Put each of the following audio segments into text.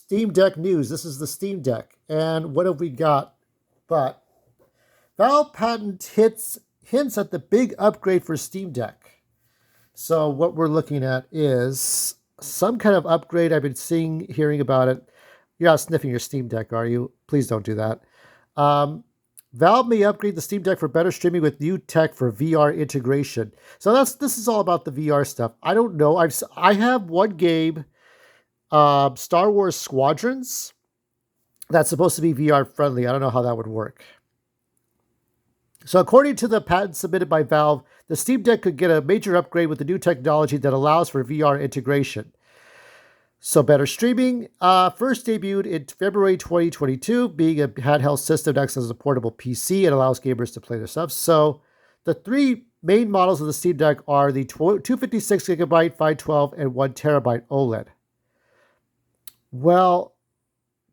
Steam Deck news. This is the Steam Deck. And what have we got? But Valve patent hints at the big upgrade for Steam Deck. So what we're looking at is some kind of upgrade. I've been hearing about it. You're not sniffing your Steam Deck, are you? Please don't do that. Valve may upgrade the Steam Deck for better streaming with new tech for VR integration. So this is all about the VR stuff. I don't know. I have one game, Star Wars Squadrons, that's supposed to be VR friendly. I don't know how that would work. So according to the patent submitted by Valve, the Steam Deck could get a major upgrade with the new technology that allows for VR integration. So better streaming. First debuted in February 2022, being a handheld system that acts as a portable PC and allows gamers to play their stuff. So the three main models of the Steam Deck are the 256 gigabyte, 512, and 1 terabyte OLED. Well,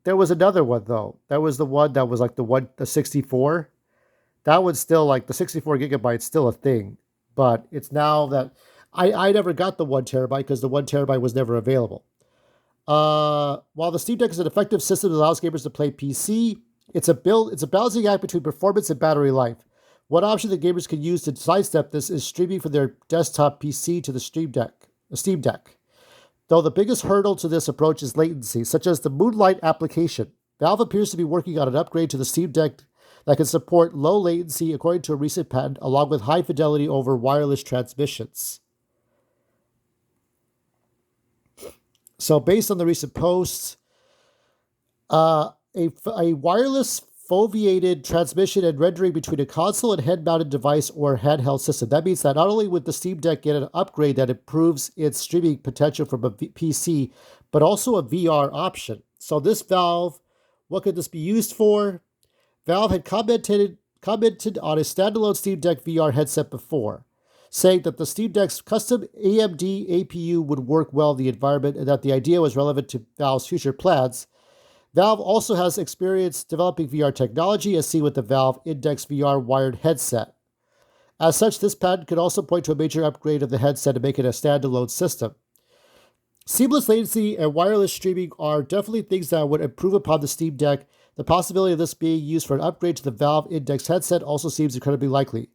there was another one though. That was the one that was like the 64. That one's still like the 64 gigabytes, still a thing. But it's now that I never got the 1 terabyte because the 1 terabyte was never available. While the Steam Deck is an effective system that allows gamers to play PC, it's a balancing act between performance and battery life. One option that gamers can use to sidestep this is streaming from their desktop PC to the Steam Deck. Though the biggest hurdle to this approach is latency, such as the Moonlight application. Valve appears to be working on an upgrade to the Steam Deck that can support low latency according to a recent patent, along with high fidelity over wireless transmissions. So based on the recent posts, a wireless foveated transmission and rendering between a console and head-mounted device or handheld system. That means that not only would the Steam Deck get an upgrade that improves its streaming potential from a PC, but also a VR option. So this Valve, what could this be used for? Valve had commented on a standalone Steam Deck VR headset before, saying that the Steam Deck's custom AMD APU would work well in the environment and that the idea was relevant to Valve's future plans. Valve also has experience developing VR technology, as seen with the Valve Index VR wired headset. As such, this patent could also point to a major upgrade of the headset to make it a standalone system. Seamless latency and wireless streaming are definitely things that would improve upon the Steam Deck. The possibility of this being used for an upgrade to the Valve Index headset also seems incredibly likely.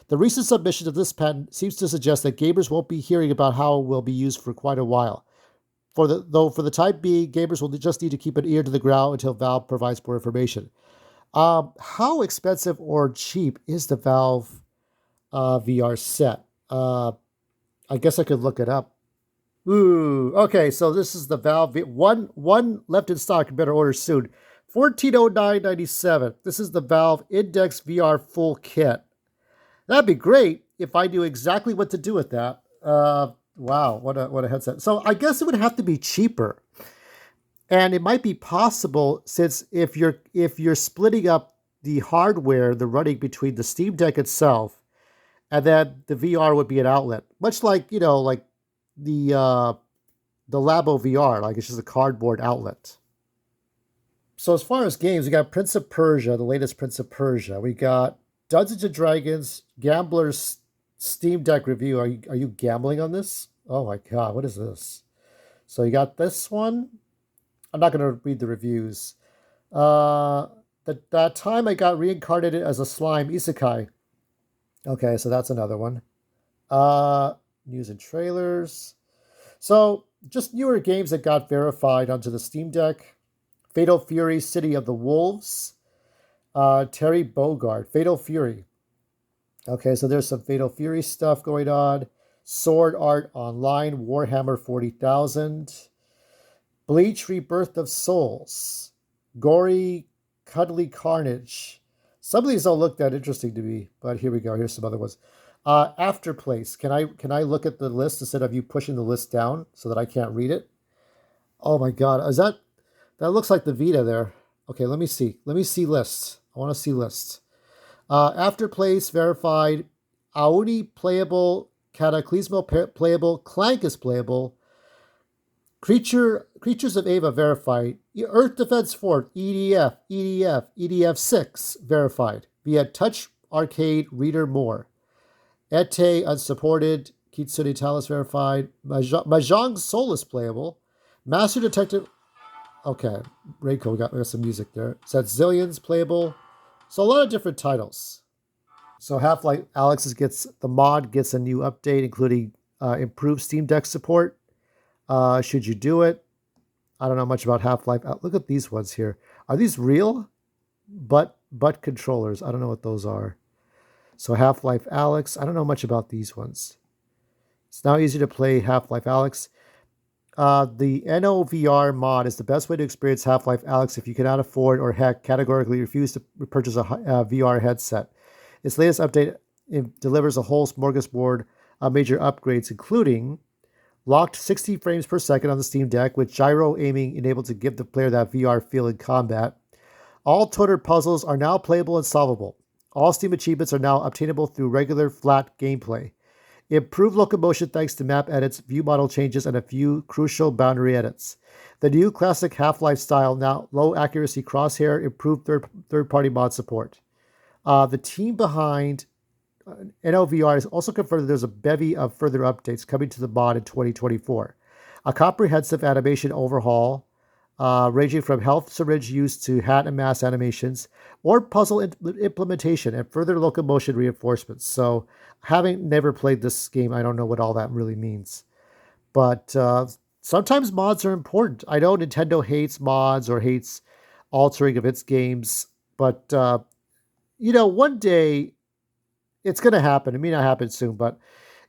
The recent submission of this patent seems to suggest that gamers won't be hearing about how it will be used for quite a while. For the time being, gamers will just need to keep an ear to the ground until Valve provides more information. How expensive or cheap is the Valve VR set? I guess I could look it up. Ooh, okay, so this is the Valve one left in stock. Better order soon. $1409.97. This is the Valve Index VR full kit. That'd be great if I knew exactly what to do with that. Wow, what a headset. So I guess it would have to be cheaper. And it might be possible since if you're splitting up the hardware, the running between the Steam Deck itself and then the VR would be an outlet. Much like, like the Labo VR, like it's just a cardboard outlet. So as far as games, we got Prince of Persia, the latest Prince of Persia. We got Dungeons and Dragons, Gambler's Steam Deck review. Are you gambling on this? Oh my god, what is this? So you got this one. I'm not going to read the reviews. That time I got reincarnated as a slime isekai. Okay, so that's another one. News and trailers. So just newer games that got verified onto the Steam Deck. Fatal Fury, City of the Wolves. Terry Bogard, Fatal Fury. Okay, so there's some Fatal Fury stuff going on. Sword Art Online, Warhammer 40,000. Bleach, Rebirth of Souls. Gory, Cuddly Carnage. Some of these don't look that interesting to me, but here we go. Here's some other ones. Afterplace. Can I look at the list instead of you pushing the list down so that I can't read it? Oh my god, that looks like the Vita there. Okay, let me see. Let me see lists. I want to see lists. Afterplace verified. Aoni playable. Cataclysmal playable. Clank is playable. Creatures of Ava verified. Earth Defense Force EDF 6 verified via Touch Arcade Reader More. Ete unsupported. Kitsune Talis verified. Mahjong Soul is playable. Master Detective. Okay, Reiko got some music there. So that's Zillions playable. So a lot of different titles. So Half-Life Alex gets the mod gets a new update, including improved Steam Deck support. Should you do it? I don't know much about Half-Life. Look at these ones here. Are these real? Butt controllers. I don't know what those are. So Half-Life Alex. I don't know much about these ones. It's now easy to play Half-Life Alex. The NOVR mod is the best way to experience Half-Life Alex if you cannot afford or categorically refuse to purchase a VR headset. Its latest update delivers a whole smorgasbord of major upgrades, including locked 60 frames per second on the Steam Deck, with gyro aiming enabled to give the player that VR feel in combat. All Toader puzzles are now playable and solvable. All Steam achievements are now obtainable through regular flat gameplay. Improved locomotion thanks to map edits, view model changes, and a few crucial boundary edits. The new classic Half-Life style, now low accuracy crosshair, improved third-party mod support. The team behind NOVR has also confirmed that there's a bevy of further updates coming to the mod in 2024. A comprehensive animation overhaul, ranging from health syringe use to hat and mask animations, or puzzle implementation and further locomotion reinforcements. So, having never played this game, I don't know what all that really means. But sometimes mods are important. I know Nintendo hates mods or hates altering of its games, but one day it's going to happen. It may not happen soon, but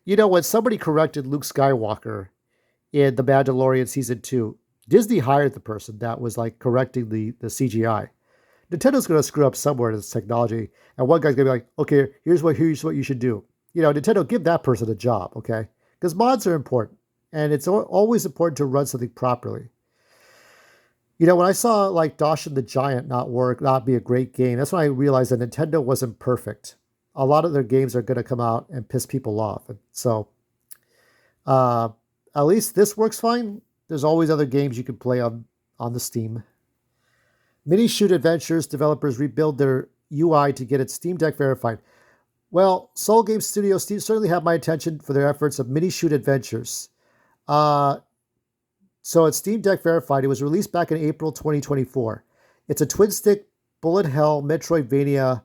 when somebody corrected Luke Skywalker in The Mandalorian Season 2, Disney hired the person that was like correcting the CGI. Nintendo's going to screw up somewhere in this technology, and one guy's going to be like, okay, here's what you should do. Nintendo, give that person a job, okay? Because mods are important, and it's always important to run something properly. When I saw like Doshin the Giant not be a great game, that's when I realized that Nintendo wasn't perfect. A lot of their games are going to come out and piss people off. And so, at least this works fine. There's always other games you can play on the Steam. Mini Shoot Adventures developers rebuild their UI to get its Steam Deck verified. Well, Soul Game Studios certainly have my attention for their efforts of Mini Shoot Adventures. So it's Steam Deck verified. It was released back in April 2024. It's a twin-stick bullet hell Metroidvania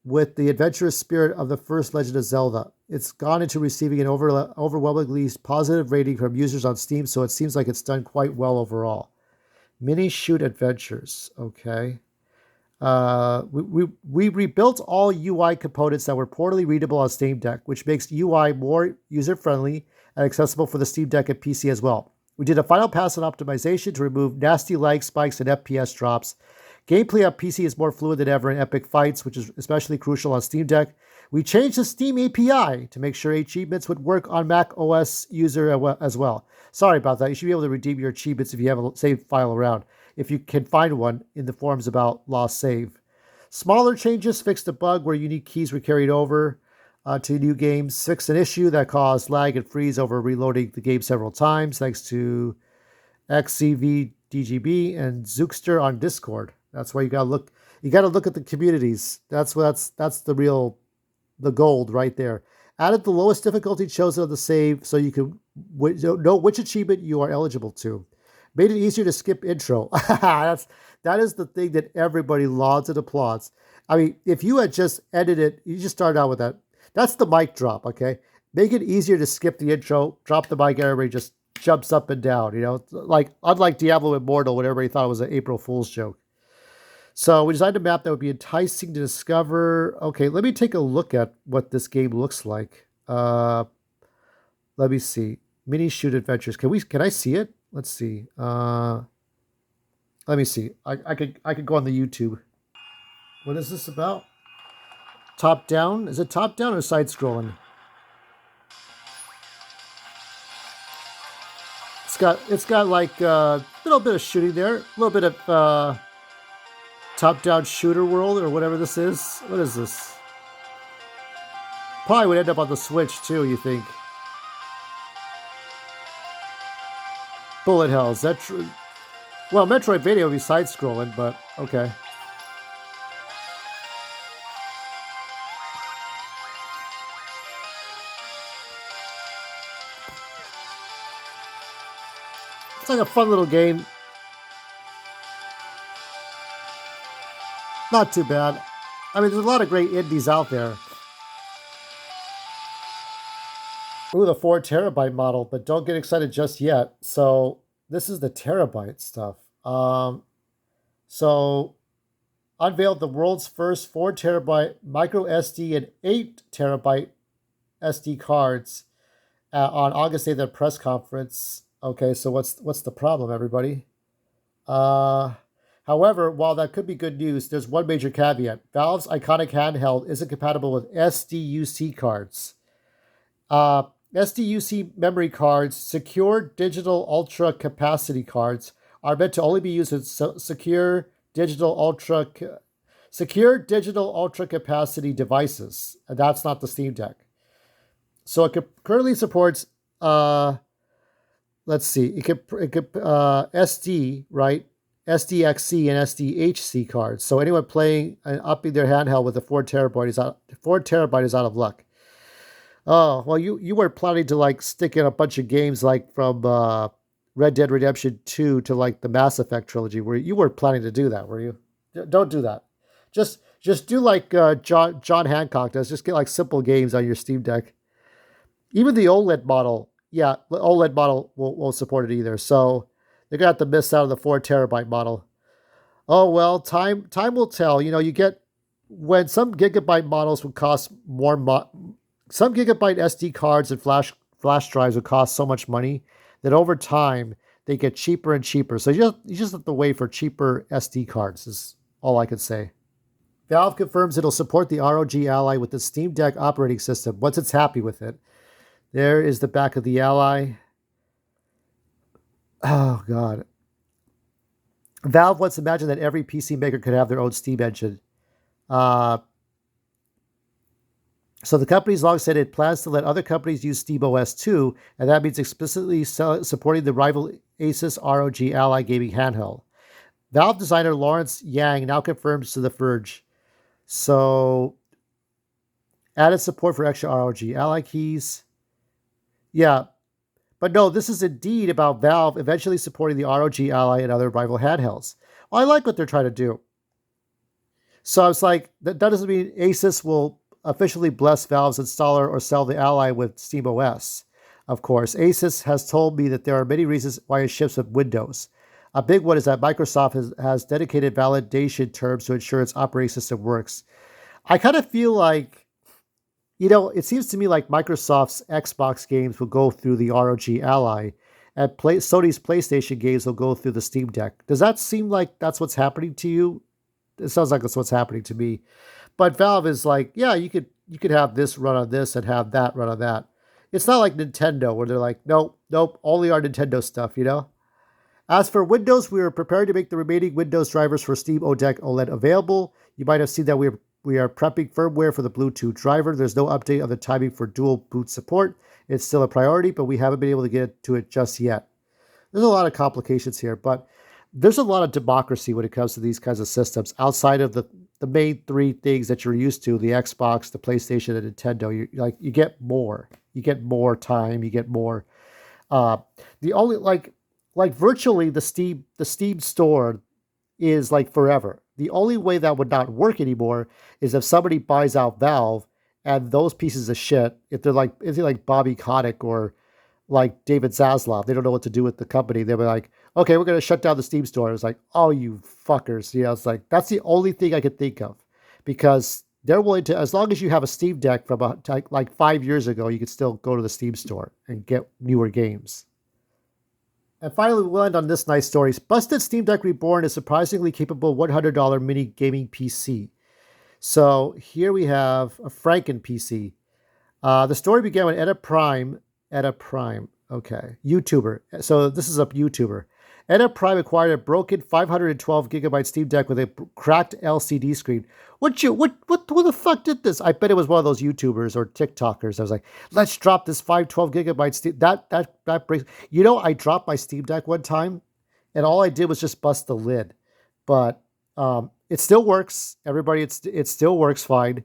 with the adventurous spirit of the first Legend of Zelda. It's gone into receiving an overwhelmingly positive rating from users on Steam, so it seems like it's done quite well overall. Mini Shoot Adventures, okay. We rebuilt all UI components that were poorly readable on Steam Deck, which makes UI more user-friendly and accessible for the Steam Deck and PC as well. We did a final pass on optimization to remove nasty lag spikes and FPS drops. Gameplay on PC is more fluid than ever in epic fights, which is especially crucial on Steam Deck. We changed the Steam API to make sure achievements would work on Mac OS user as well. Sorry about that. You should be able to redeem your achievements if you have a save file around, if you can find one in the forums about lost save. Smaller changes fixed a bug where unique keys were carried over to new games, fixed an issue that caused lag and freeze over reloading the game several times, thanks to XCVDGB and Zookster on Discord. That's why you gotta look. You gotta look at the communities. That's the gold right there. Added the lowest difficulty chosen on the save so you can know which achievement you are eligible to. Made it easier to skip intro. That is the thing that everybody lauds and applauds. I mean, if you had just edited, you just started out with that. That's the mic drop, okay? Make it easier to skip the intro. Drop the mic, everybody just jumps up and down. Like unlike Diablo Immortal, when everybody thought it was an April Fool's joke. So we designed a map that would be enticing to discover. Okay, let me take a look at what this game looks like. Let me see. Mini Shoot Adventures. Can I see it? Let's see. Let me see. I could go on the YouTube. What is this about? Top down? Is it top down or side scrolling? It's got like a little bit of shooting there, a little bit of top-down shooter world or whatever this is. What is this? Probably would end up on the Switch too, you think? Bullet hell, is that true? Well, Metroidvania would be side-scrolling, but okay. It's like a fun little game. Not too bad. I mean, there's a lot of great indies out there. Ooh, the 4 terabyte model, but don't get excited just yet. So this is the terabyte stuff. So unveiled the world's first 4 terabyte micro SD and 8 terabyte SD cards on August 8th at a press conference. Okay, so what's the problem, everybody? Uh, However, while that could be good news, there's one major caveat. Valve's iconic handheld isn't compatible with SDUC cards. Uh, SDUC memory cards, secure digital ultra capacity cards, are meant to only be used with secure digital ultra capacity devices, and that's not the Steam Deck. So currently supports let's see, it could SD, right? SDXC and SDHC cards. So anyone playing and upping their handheld with a 4 terabyte is out of luck. Oh well, you were planning to like stick in a bunch of games like from Red Dead Redemption 2 to like the Mass Effect trilogy. Where you were planning to do that, were you? Don't do that. Just do like John Hancock does. Just get like simple games on your Steam Deck. Even the OLED model, yeah, the OLED model won't support it either. So they're gonna have to miss out on the 4 terabyte model. Oh well, time will tell. You know, you get when some gigabyte models would cost more. Some gigabyte SD cards and flash drives would cost so much money that over time they get cheaper and cheaper. So you just have to wait for cheaper SD cards. Is all I can say. Valve confirms it'll support the ROG Ally with the Steam Deck operating system once it's happy with it. There is the back of the Ally. Oh, God. Valve wants to imagine that every PC maker could have their own Steam engine. So the company's long said it plans to let other companies use SteamOS too, and that means explicitly supporting the rival Asus ROG Ally gaming handheld. Valve designer Lawrence Yang now confirms to The Verge. So added support for extra ROG Ally keys. Yeah, but no, this is indeed about Valve eventually supporting the ROG Ally and other rival handhelds. Well, I like what they're trying to do. So I was like, that doesn't mean Asus will officially bless Valve's installer or sell the Ally with SteamOS. Of course, Asus has told me that there are many reasons why it ships with Windows. A big one is that Microsoft has dedicated validation terms to ensure its operating system works. I kind of feel like, it seems to me like Microsoft's Xbox games will go through the ROG Ally, and Sony's PlayStation games will go through the Steam Deck. Does that seem like that's what's happening to you? It sounds like that's what's happening to me. But Valve is like, yeah, you could have this run on this and have that run on that. It's not like Nintendo where they're like, nope, only our Nintendo stuff. As for Windows, we are preparing to make the remaining Windows drivers for Steam ODeck OLED available. You might have seen that we are prepping firmware for the Bluetooth driver. There's no update on the timing for dual boot support. It's still a priority, but we haven't been able to get to it just yet. There's a lot of complications here, but there's a lot of democracy when it comes to these kinds of systems outside of the main three things that you're used to: the Xbox, the PlayStation, and Nintendo. You get more. You get more time. You get more. The only like virtually the Steam store is like forever. The only way that would not work anymore is if somebody buys out Valve and those pieces of shit, if they're like Bobby Kotick or like David Zaslav, they don't know what to do with the company. They'll be like, okay, we're going to shut down the Steam store. It's like, oh, you fuckers. It's like, that's the only thing I could think of, because they're willing to, as long as you have a Steam Deck from like 5 years ago, you could still go to the Steam store and get newer games. And finally, we'll end on this nice story. Busted Steam Deck Reborn is surprisingly capable $100 mini gaming PC. So here we have a Franken PC. The story began when Edda Prime, okay, YouTuber. So this is a YouTuber. Edda Prime acquired a broken 512 gigabyte Steam Deck with a cracked LCD screen. What the fuck did this? I bet it was one of those YouTubers or TikTokers. I was like, let's drop this 512 gigabyte Steam. That breaks. I dropped my Steam Deck one time, and all I did was just bust the lid. But it still works. Everybody, it still works fine.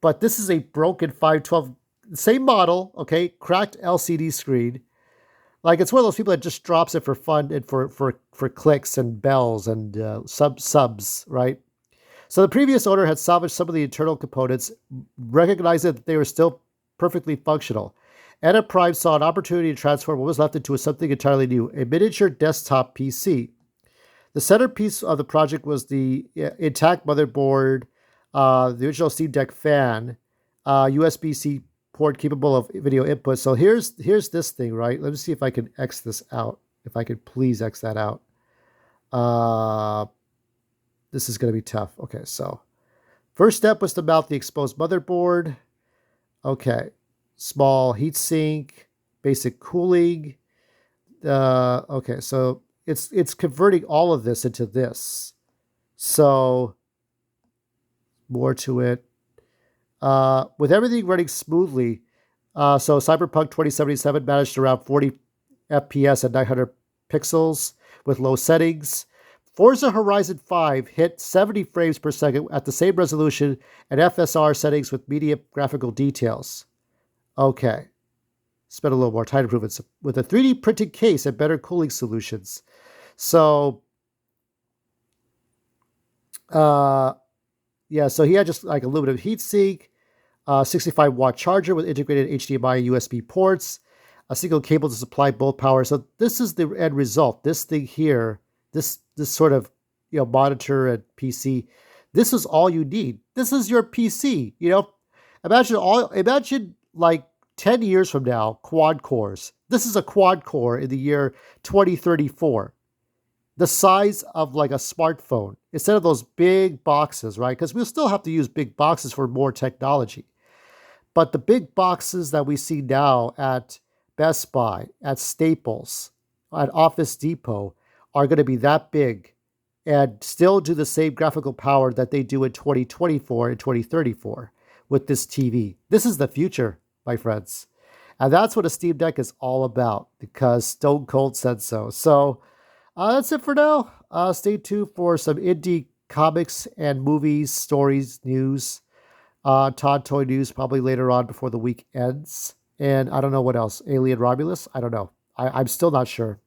But this is a broken 512, same model, okay, cracked LCD screen. Like, it's one of those people that just drops it for fun and for clicks and bells and subs, right? So the previous owner had salvaged some of the internal components, recognizing that they were still perfectly functional. Anna Prime saw an opportunity to transform what was left into something entirely new, a miniature desktop PC. The centerpiece of the project was the intact motherboard, the original Steam Deck fan, USB-C port capable of video input. So here's this thing, right? Let me see if I can X this out. If I could please X that out. This is going to be tough. Okay, so first step was to mount the exposed motherboard. Okay, small heatsink, basic cooling. Okay, so it's converting all of this into this. So more to it. With everything running smoothly, so Cyberpunk 2077 managed around 40 FPS at 900 pixels with low settings. Forza Horizon 5 hit 70 frames per second at the same resolution and FSR settings with medium graphical details. Okay. Spent a little more time improvements with a 3D printed case and better cooling solutions. So, yeah, so he had just like aluminum heatsink, 65-watt charger with integrated HDMI and USB ports, a single cable to supply both power. So this is the end result. This thing here, this sort of monitor and PC, this is all you need. This is your PC. Imagine like 10 years from now, quad cores. This is a quad core in the year 2034. The size of like a smartphone instead of those big boxes, right? Because we'll still have to use big boxes for more technology. But the big boxes that we see now at Best Buy, at Staples, at Office Depot are going to be that big and still do the same graphical power that they do in 2024 and 2034 with this TV. This is the future, my friends. And that's what a Steam Deck is all about because Stone Cold said so. So that's it for now. Stay tuned for some indie comics and movies, stories, news. Todd Toy News probably later on before the week ends. And I don't know what else. Alien Romulus? I don't know. I'm still not sure.